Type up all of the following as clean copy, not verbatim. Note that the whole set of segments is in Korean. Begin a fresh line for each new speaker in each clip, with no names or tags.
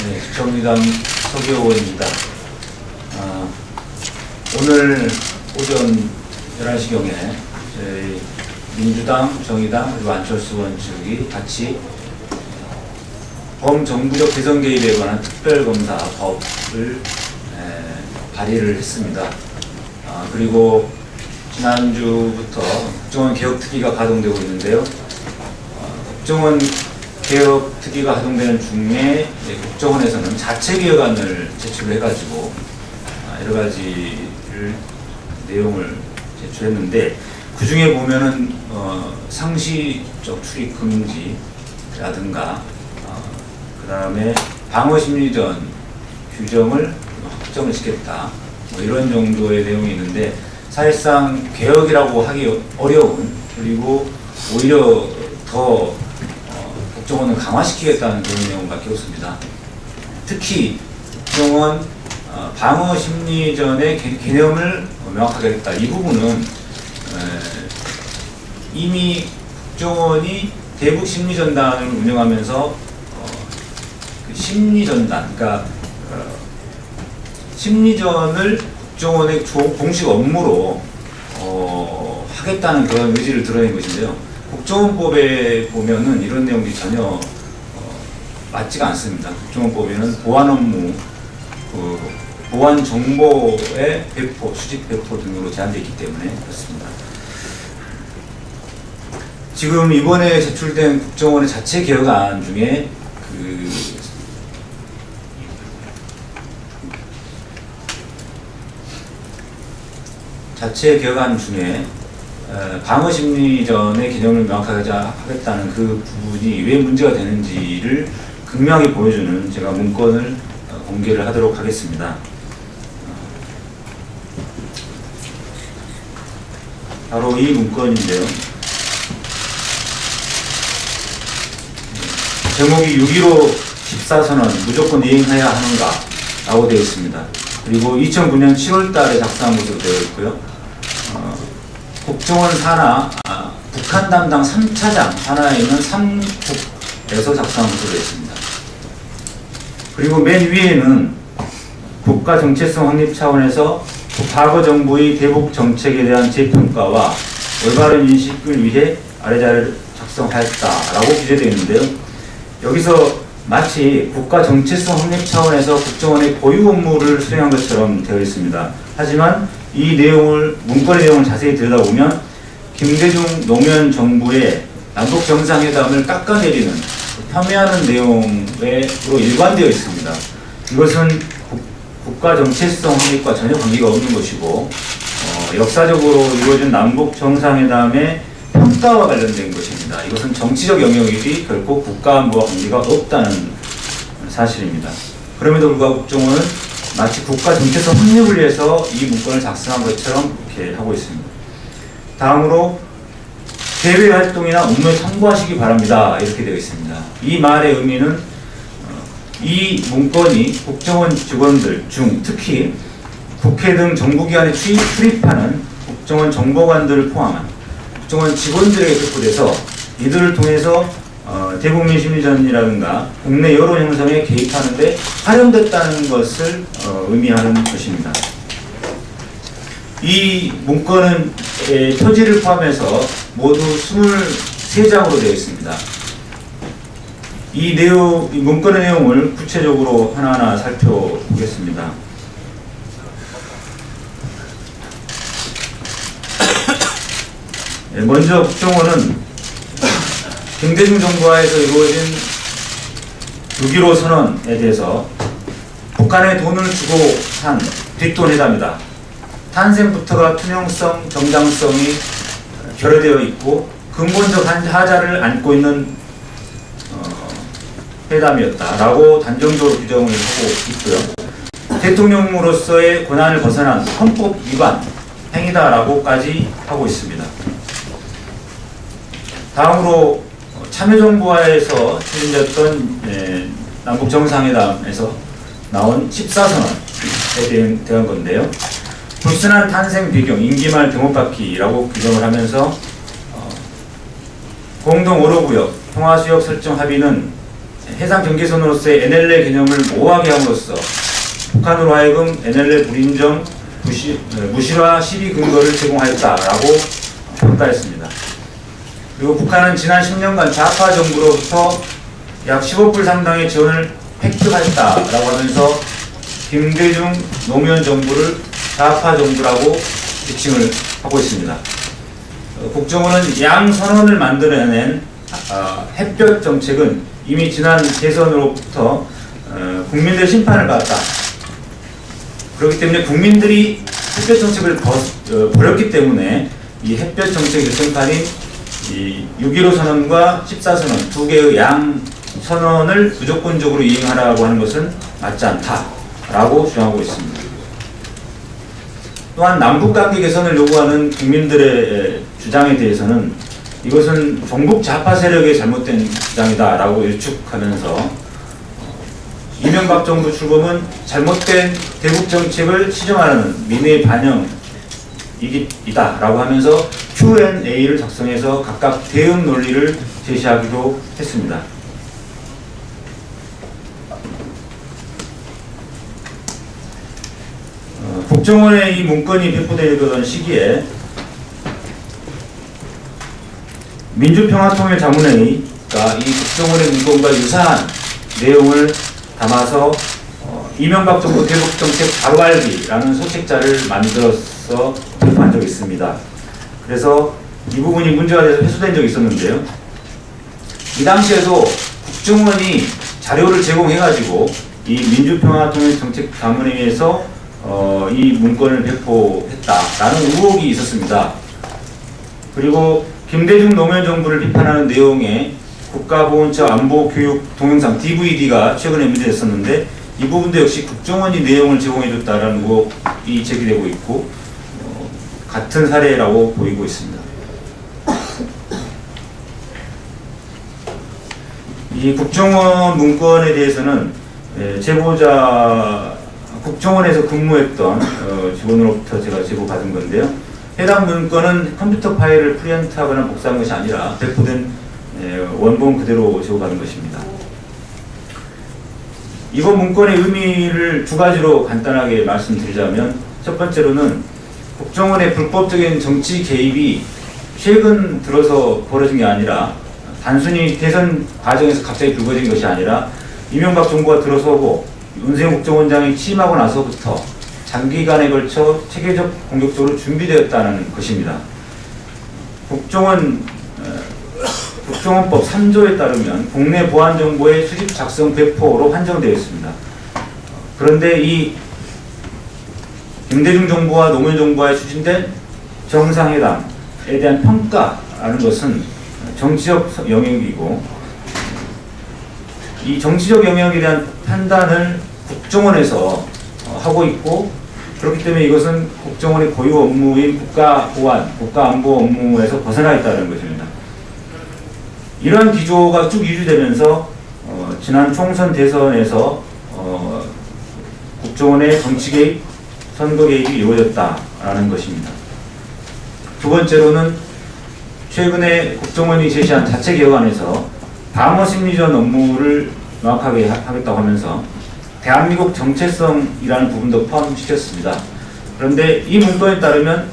네, 정의당 서기호입니다. 오늘 오전 11시경에 저희 민주당, 정의당, 그리고 안철수 의원 측이 같이 범정부적 대선 개입에 관한 특별검사 법을 발의를 했습니다. 그리고 지난주부터 국정원 개혁특위가 가동되고 있는데요. 국정원 개혁특위가 가동되는 중에 국정원에서는 자체 개혁안을 제출해가지고 여러 가지를 내용을 제출했는데 그 중에 보면은 상시적 출입 금지라든가 그 다음에 방어 심리전 규정을 확정을 시켰다. 이런 정도의 내용이 있는데 사실상 개혁이라고 하기 어려운, 그리고 오히려 더 국정원을 강화시키겠다는 그런 내용밖에 없습니다. 특히 국정원 방어 심리전의 개념을 명확하게 했다. 이 부분은 이미 국정원이 대북 심리전단을 운영하면서 그 심리전단, 그러니까 심리전을 국정원의 공식 업무로 하겠다는 그런 의지를 드러낸 것인데요. 국정원법에 보면은 이런 내용이 전혀 맞지가 않습니다. 국정원법에는 보안 업무, 보안 정보의 배포, 수집 배포 등으로 제한되어 있기 때문에 그렇습니다. 지금 이번에 제출된 국정원의 자체 개혁안 중에 자체 개혁안 중에 방어 심리전의 개념을 명확하게 하겠다는 그 부분이 왜 문제가 되는지를 극명하게 보여주는 제가 문건을 공개를 하도록 하겠습니다. 바로 이 문건인데요. 제목이 6.15 14선언 무조건 이행해야 하는가 라고 되어 있습니다. 그리고 2009년 7월 달에 작성한 것으로 되어 있고요. 국정원 산하 북한 담당 3차장 산하에 있는 3국에서 작성한 것으로 되어 있습니다. 그리고 맨 위에는 국가 정체성 확립 차원에서 과거 정부의 대북 정책에 대한 재평가와 올바른 인식을 위해 아래자를 작성하였다라고 기재되어 있는데요. 여기서 마치 국가 정체성 확립 차원에서 국정원의 고유 업무를 수행한 것처럼 되어 있습니다. 하지만 이 내용을, 문건의 내용을 자세히 들여다보면 김대중 노무현 정부의 남북 정상회담을 깎아내리는, 폄훼하는 내용으로 일관되어 있습니다. 이것은 국가 정체성 확립과 전혀 관계가 없는 것이고 역사적으로 이루어진 남북 정상회담의 평가와 관련된 것입니다. 이것은 정치적 영역이지 결코 국가안보와 관계가 없다는 사실입니다. 그럼에도 불구하고 국정원은 마치 국가 정체성 확립을 위해서 이 문건을 작성한 것처럼 이렇게 하고 있습니다. 다음으로 대외 활동이나 업무에 참고하시기 바랍니다. 이렇게 되어 있습니다. 이 말의 의미는 이 문건이 국정원 직원들 중 특히 국회 등 정부기관에 출입하는 국정원 정보관들을 포함한 국정원 직원들에게 배포돼서 이들을 통해서 대국민 심리전이라든가 국내 여론 형성에 개입하는 데 활용됐다는 것을 의미하는 것입니다. 이 문건은 표지를 포함해서 모두 23장으로 되어 있습니다. 이 문건의 내용을 구체적으로 하나하나 살펴보겠습니다. 먼저 국정원은 김대중 정부하에서 이루어진 6.15 선언에 대해서 북한에 돈을 주고 산 뒷돈회담이다. 탄생부터가 투명성, 정당성이 결여되어 있고 근본적 하자를 안고 있는 회담이었다라고 단정적으로 규정을 하고 있고요. 대통령으로서의 권한을 벗어난 헌법 위반 행위다라고까지 하고 있습니다. 다음으로 참여정부와에서 추진됐던 남북 정상회담에서 나온 14선언에 대한 건데요. 불순한 탄생 배경, 임기말 등호받기라고 규정을 하면서 공동 오로구역, 평화수역 설정 합의는 해상 경계선으로서의 NLL 개념을 모호하게 함으로써 북한으로 하여금 NLL 불인정, 무실화 시비 근거를 제공하였다라고 평가했습니다. 그리고 북한은 지난 10년간 좌파 정부로부터 약 10억 불 상당의 지원을 획득하였다라고 하면서 김대중 노무현 정부를 좌파 정부라고 지칭을 하고 있습니다. 국정원은 양선언을 만들어낸 햇볕 정책은 이미 지난 대선으로부터 국민들의 심판을 받았다. 그렇기 때문에 국민들이 햇볕 정책을 버렸기 때문에 이 햇볕 정책의 결정판인 이 6.15 선언과 14선언 두 개의 양 선언을 무조건적으로 이행하라고 하는 것은 맞지 않다라고 주장하고 있습니다. 또한 남북관계 개선을 요구하는 국민들의 주장에 대해서는 이것은 종북 좌파 세력의 잘못된 주장이다라고 일축하면서 이명박 정부 출범은 잘못된 대북 정책을 시정하는 민의의 반영이다라고 하면서 Q&A를 작성해서 각각 대응 논리를 제시하기도 했습니다. 국정원에 이 문건이 배포되던 시기에 민주평화통일자문회의가 이 국정원의 문건과 유사한 내용을 담아서 이명박 정부 대북정책 바로알기라는 소책자를 만들어서 발표한 적이 있습니다. 그래서 이 부분이 문제가 돼서 회수된 적이 있었는데요. 이 당시에도 국정원이 자료를 제공해가지고 이 민주평화통일정책자문회의에서 이 문건을 배포했다라는 의혹이 있었습니다. 그리고 김대중 노무현 정부를 비판하는 내용의 국가보훈처 안보교육 동영상 DVD가 최근에 문제됐었는데 이 부분도 역시 국정원이 내용을 제공해줬다라는 의혹이 제기되고 있고 같은 사례라고 보이고 있습니다. 이 국정원 문건에 대해서는 제보자 국정원에서 근무했던 직원으로부터 제가 제보받은 건데요. 해당 문건은 컴퓨터 파일을 프린트하거나 복사한 것이 아니라 배포된 원본 그대로 제보받은 것입니다. 이번 문건의 의미를 두 가지로 간단하게 말씀드리자면 첫 번째로는 국정원의 불법적인 정치 개입이 최근 들어서 벌어진 게 아니라 단순히 대선 과정에서 갑자기 불거진 것이 아니라 이명박 정부가 들어서고 윤석열 국정원장이 취임하고 나서부터 장기간에 걸쳐 체계적 공격적으로 준비되었다는 것입니다. 국정원법 3조에 따르면 국내 보안 정보의 수집, 작성, 배포로 한정되어 있습니다. 그런데 이 김대중 정부와 노무현 정부와의 추진된 정상회담에 대한 평가라는 것은 정치적 영역이고 이 정치적 영역에 대한 판단을 국정원에서 하고 있고 그렇기 때문에 이것은 국정원의 고유 업무인 국가보안, 국가안보 업무에서 벗어나 있다는 것입니다. 이러한 기조가 쭉 유지되면서 지난 총선 대선에서 국정원의 정치 개입, 선거 개입이 이루어졌다라는 것입니다. 두 번째로는 최근에 국정원이 제시한 자체 개혁안에서 방어 심리전 업무를 명확하게 하겠다고 하면서 대한민국 정체성이라는 부분도 포함시켰습니다. 그런데 이 문건에 따르면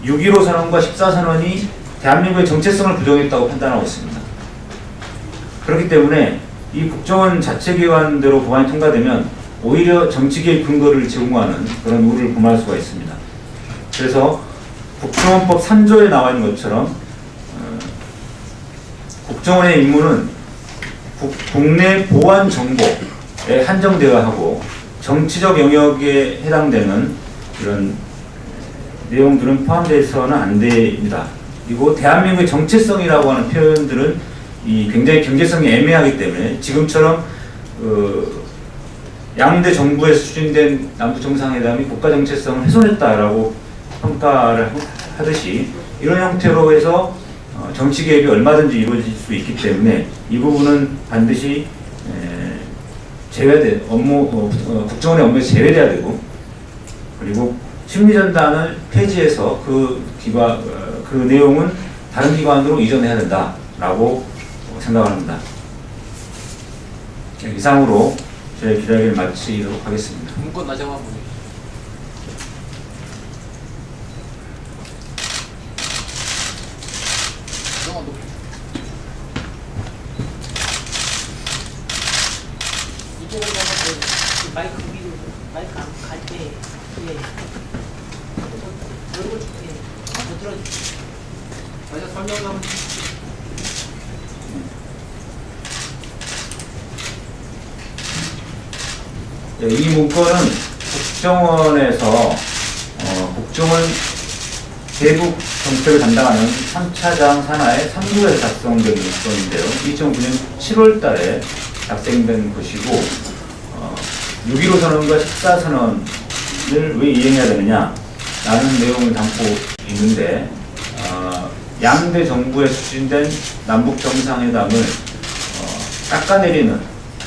6.15 선언과 14선언이 대한민국의 정체성을 부정했다고 판단하고 있습니다. 그렇기 때문에 이 국정원 자체 개혁안대로 법안이 통과되면 오히려 정치 개입 근거를 제공하는 그런 우려를 범할 수가 있습니다. 그래서 국정원법 3조에 나와 있는 것처럼 국정원의 임무는 국내 보안 정보에 한정되어야 하고 정치적 영역에 해당되는 이런 내용들은 포함되어서는 안 됩니다. 그리고 대한민국의 정체성이라고 하는 표현들은 굉장히 경제성이 애매하기 때문에 지금처럼 양대 정부에서 추진된 남북 정상회담이 국가 정체성을 훼손했다라고 평가를 하듯이 이런 형태로 해서 정치 개입이 얼마든지 이루어질 수 있기 때문에 이 부분은 반드시 국정원의 업무에서 제외돼야 되고 그리고 심리전단을 폐지해서 그 내용은 다른 기관으로 이전해야 된다라고 생각합니다. 이상으로 제 기자회견을 마치도록 하겠습니다.
문건 나중에 한번 보세요.
이쪽으로 가서 그 마이크 위로 마이크 갈때 예. 얼굴 예. 더 들어주세요.
다시 설명 한번
네, 이 문건은 국정원에서 국정원 대북 정책을 담당하는 3차장 산하의 3부에서 작성된 문건인데요. 2009년 7월 달에 작성된 것이고 6.15 선언과 14 선언을 왜 이행해야 되느냐 라는 내용을 담고 있는데 양대 정부에 추진된 남북 정상회담을 깎아내리는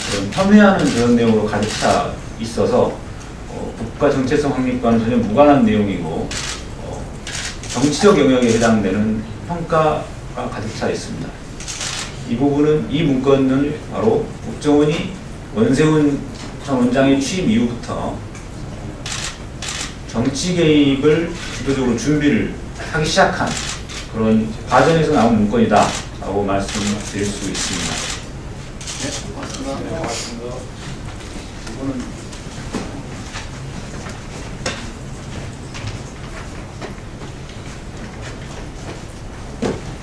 그런 폄훼하는 그런 내용으로 가득 차 있어서 국가 정체성 확립과는 전혀 무관한 내용이고 정치적 영역에 해당되는 평가가 가득 차 있습니다. 이 부분은 이 문건은 바로 국정원이 원세훈 전 원장의 취임 이후부터 정치 개입을 주도적으로 준비를 하기 시작한 그런 과정에서 나온 문건이다라고 말씀드릴 수 있습니다.
네, 고맙습니다.
이거는